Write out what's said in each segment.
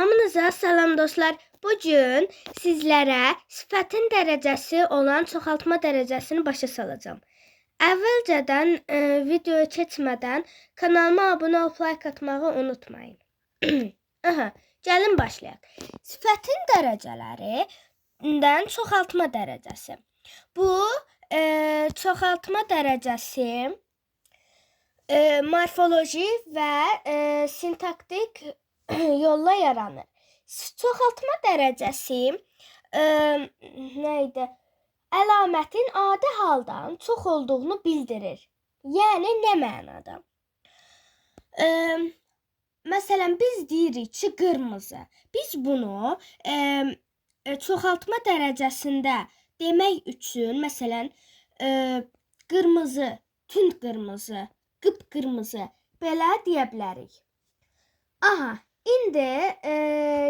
Hamınıza salam dostlar. Bugün sizlərə sifətin dərəcəsi olan çoxaltma dərəcəsini başa salacağım. Əvvəlcədən videoya keçmədən kanalıma abunə olub like atmağı unutmayın. Gəlin başlayaq. Sifətin dərəcələrindən çoxaltma dərəcəsi. Bu çoxaltma dərəcəsi morfoloji və sintaktik yolla yaranır. Çoxaltma dərəcəsi əlamətin adi haldan çox olduğunu bildirir. Yəni nə mənada? Məsələn, biz deyirik ki, qırmızı. Biz bunu çoxaltma dərəcəsində demək üçün, məsələn, qırmızı, tünd qırmızı, qıpqırmızı belə deyə bilərik. İndi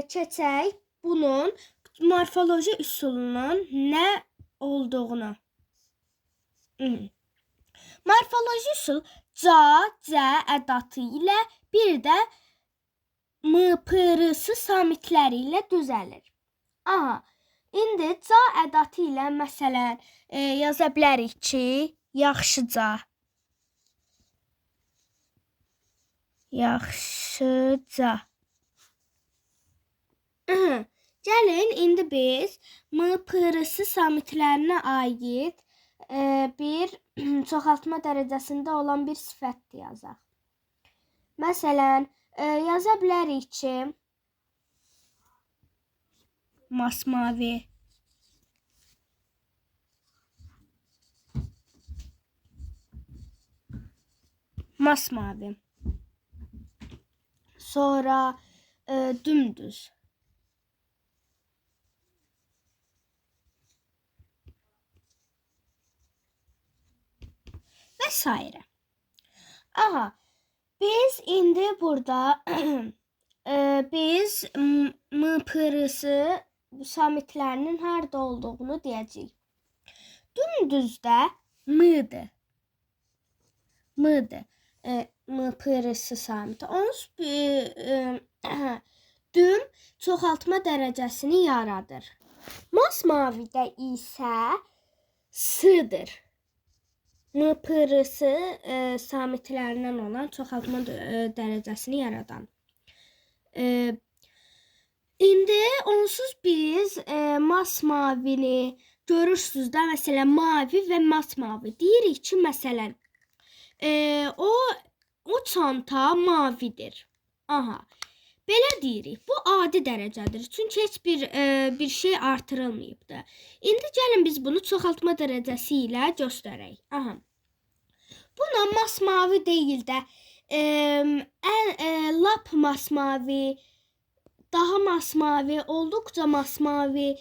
keçək bunun morfoloji üsulunun nə olduğunu. Morfoloji üsul ca, cə ədatı ilə bir də m, p-rısı samitləri ilə düzəlir. İndi ca ədatı ilə məsələn yaza bilərik ki, yaxşıca. Yaxşıca. Gəlin indi biz m, p-rısı samitlərinə aid bir çoxaltma dərəcəsində olan bir sifət yazaq. Məsələn, yaza bilərik ki, masmavi. Masmavi. Sonra dümdüz. Və s. Biz indi burada biz m-p-rısı samitlərinin harada olduğunu deyəcəyik. Dümdüzdə m-dır. M-dır. M-p-rısı samiti. Düm çoxaltma dərəcəsini yaradır. Masmavidə isə s-dır. M-p-rısı samitlərindən olan çoxaltma dərəcəsini yaradan. İndi onsuz biz masmavini görürsünüz də, məsələn, mavi və masmavi. Deyirik ki, məsələn, o çanta mavidir. Belə deyirik. Bu adi dərəcədir. Çünki heç bir şey artırılmayıbdır. İndi gəlin biz bunu çoxaltma dərəcəsi ilə göstərək. Buna masmavi deyil də lap masmavi, daha masmavi, olduqca masmavi,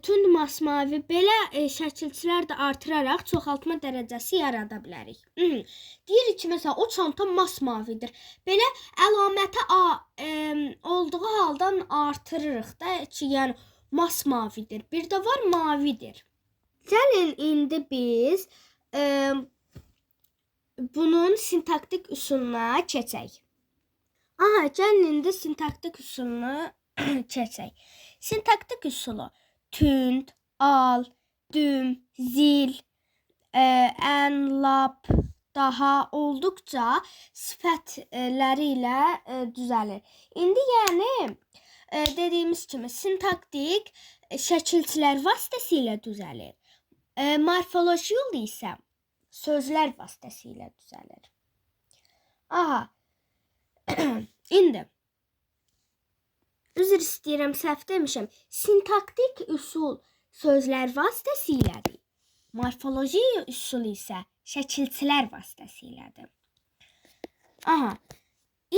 tünd masmavi belə şəkilçilər də artıraraq çoxaltma dərəcəsi yarada bilərik. Deyirik ki, məsələn, o çanta masmavidir. Belə əlaməti olduğu haldan artırırıq da ki, yəni masmavidir. Bir də var mavidir. Gəlin indi biz bunun sintaktik üsuluna keçək. Gəlin indi sintaktik üsulunu keçək. Sintaktik üsulu tünd, al, düm, zil, ən, lap, daha olduqca sifətləri ilə düzəlir. İndi yəni dediyimiz kimi sintaktik şəkilçilər vasitəsilə düzəlir. Morfoloji yolu isə sözlər vasitəsilə düzəlir. İndi üzr istəyirəm, səhv demişəm. Sintaktik üsul sözlər vasitəsilədir. Morfoloji üsul isə şəkilçilər vasitəsilədir.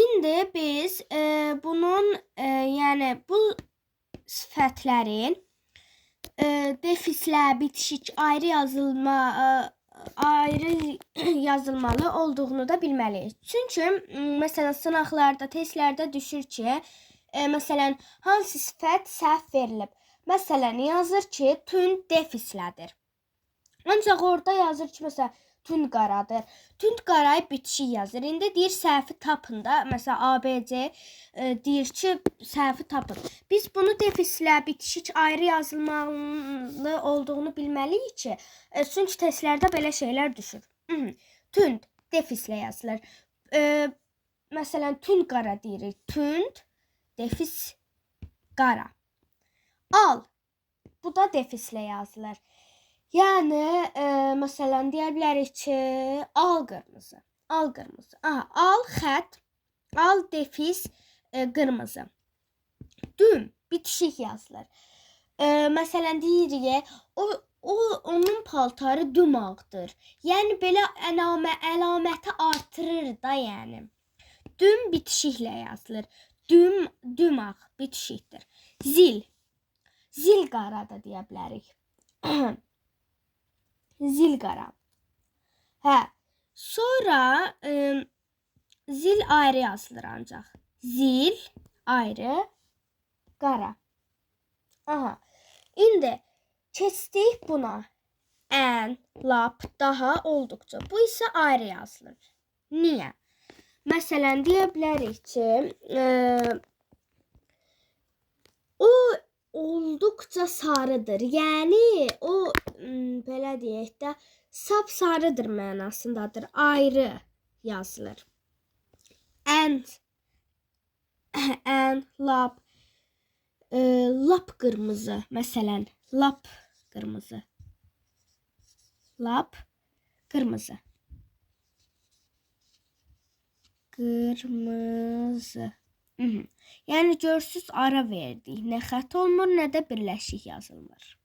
İndi biz bunun yəni bu sifətlərin defislə, bitişik, ayrı yazılmalı olduğunu da bilməliyik. Çünki məsələn sınaqlarda, testlərdə düşür ki, məsələn hansı sifət səhv verilib. Məsələn yazır ki, tünd defislədir. Ancaq orada yazır ki, məsələn tünd qaradır. Tünd qarayı bitişik yazır. İndi deyir səhvi tapın da. Məsələn ABC deyir ki, səhvi tapın. Biz bunu defislə bitişik ayrı yazılmalı olduğunu bilməliyik ki, çünki testlərdə belə şeylər düşür. Tünd defislə yazılır. Məsələn tünd qara deyirik. Tünd defis qara. Al. Bu da defislə yazılır. Yəni, məsələn, deyə bilərik ki, al qırmızı. Al qırmızı. Aha, al xət, al defis qırmızı. Düm bitişik yazılır. Məsələn, deyirik, onun paltarı düm ağdır. Yəni, belə əlaməti artırır da, yəni. Düm bitişiklə yazılır. Düm ağ bitişikdir. Zil. Zil qara da deyə bilərik. Zil qara. Hə. Sonra zil ayrı yazılır ancaq. Zil ayrı qara. Aha. İndi keçdik buna. Ən, lap, daha olduqca. Bu isə ayrı yazılır. Niyə? Məsələn, deyə bilərik ki, o olduqca sarıdır. Yəni, o, belə deyək də, sap sarıdır mənasındadır. Ayrı yazılır. Ən, lap, lap qırmızı. Məsələn, lap qırmızı. Lap qırmızı. Qırmızı. Yəni görürsüz ara verdik. Nə xətt olmur, nə də birləşik yazılmır.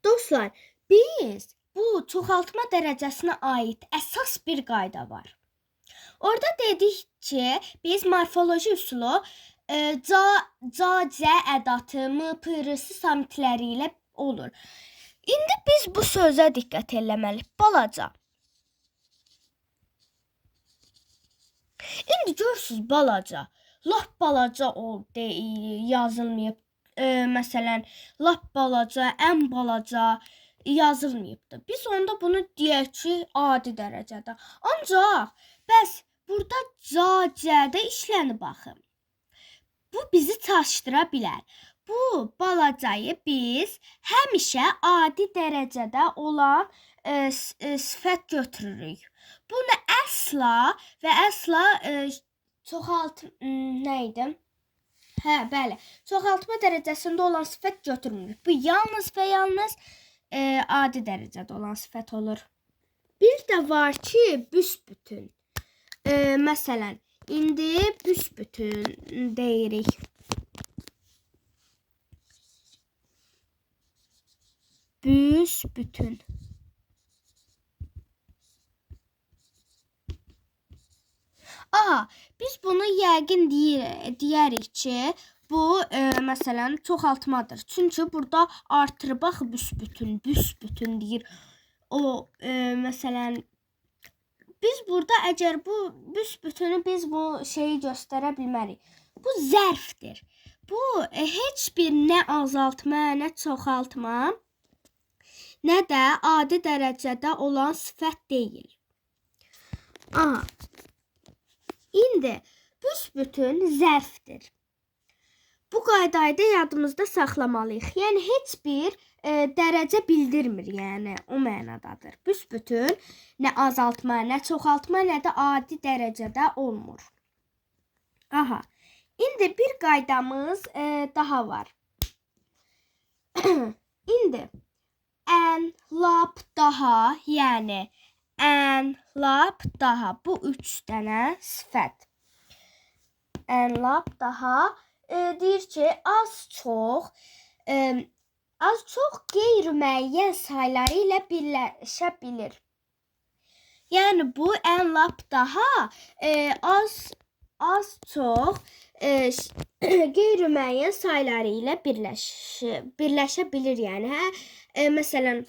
Dostlar, biz bu çoxaltma dərəcəsinə aid əsas bir qayda var. Orada dedik ki, biz morfoloji üsulu c ədatı, m, p, r samitləri ilə olur. İndi biz bu sözə diqqət eləməliyik. Balaca. İndi görürsüz balaca. Lap balaca ol yazılmayıb. Məsələn, lap balaca, ən balaca yazılmayıbdır. Biz onda bunu deyək ki, adi dərəcədə. Ancaq bəs burada c-də işlənib baxın. Bu bizi çaşdıra bilər. Bu balacayı biz həmişə adi dərəcədə olan sifət götürürük. Bunu əsla və əsla nə idi? Hə, bəli. Çoxaltma dərəcəsində olan sifət götürmürük. Bu yalnız və yalnız adi dərəcədə olan sifət olur. Bir də var ki, büsbütün. Məsələn, indi büsbütün deyirik. Büsbütün. Aha, biz bunu yəqin deyərik ki, bu məsələn çoxaltmadır. Çünki burada artır bax büsbütün deyir. O məsələn biz burada əgər bu büsbütünü biz bu şeyi göstərə bilmərik. Bu zərfdir. Bu heç bir nə azaltma, nə çoxaltma, nə də adi dərəcədə olan sifət deyil. Aha. İndi büsbütün zərfdir. Bu qaydayı da yadımızda saxlamalıyıq. Yəni heç bir dərəcə bildirmir, yəni o mənadadır. Büsbütün nə azaltma, nə çoxaltma, nə də adi dərəcədə olmur. Aha. İndi bir qaydamız daha var. İndi ən, lap, daha, yəni ən, lap, daha. Bu 3 dənə sifət. Ən, lap, daha deyir ki, az çox qeyri-müəyyən sayları ilə birləşə bilir. Yəni bu ən, lap, daha az çox qeyri-müəyyən sayları ilə birləşə bilir. Yəni, məsələn,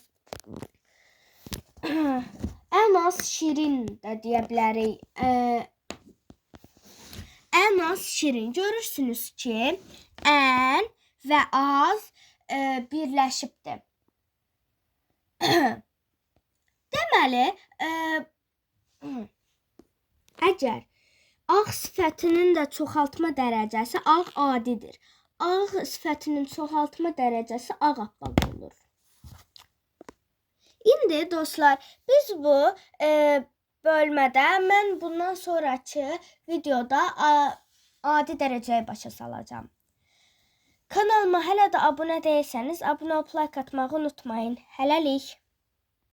ən az şirin də deyə bilərik. Ən az şirin. Görürsünüz ki, ən və az birləşibdir. Deməli, əgər ağ sifətinin də çoxaltma dərəcəsi ağ adidir. Ağ sifətinin çoxaltma dərəcəsi ağappaq olur. İndi dostlar, biz bu bölmədə mən bundan sonraki videoda adi dərəcəyi başa salacağım. Kanalıma hələ də abunə değilsəniz, abunə olub like atmağı unutmayın. Hələlik.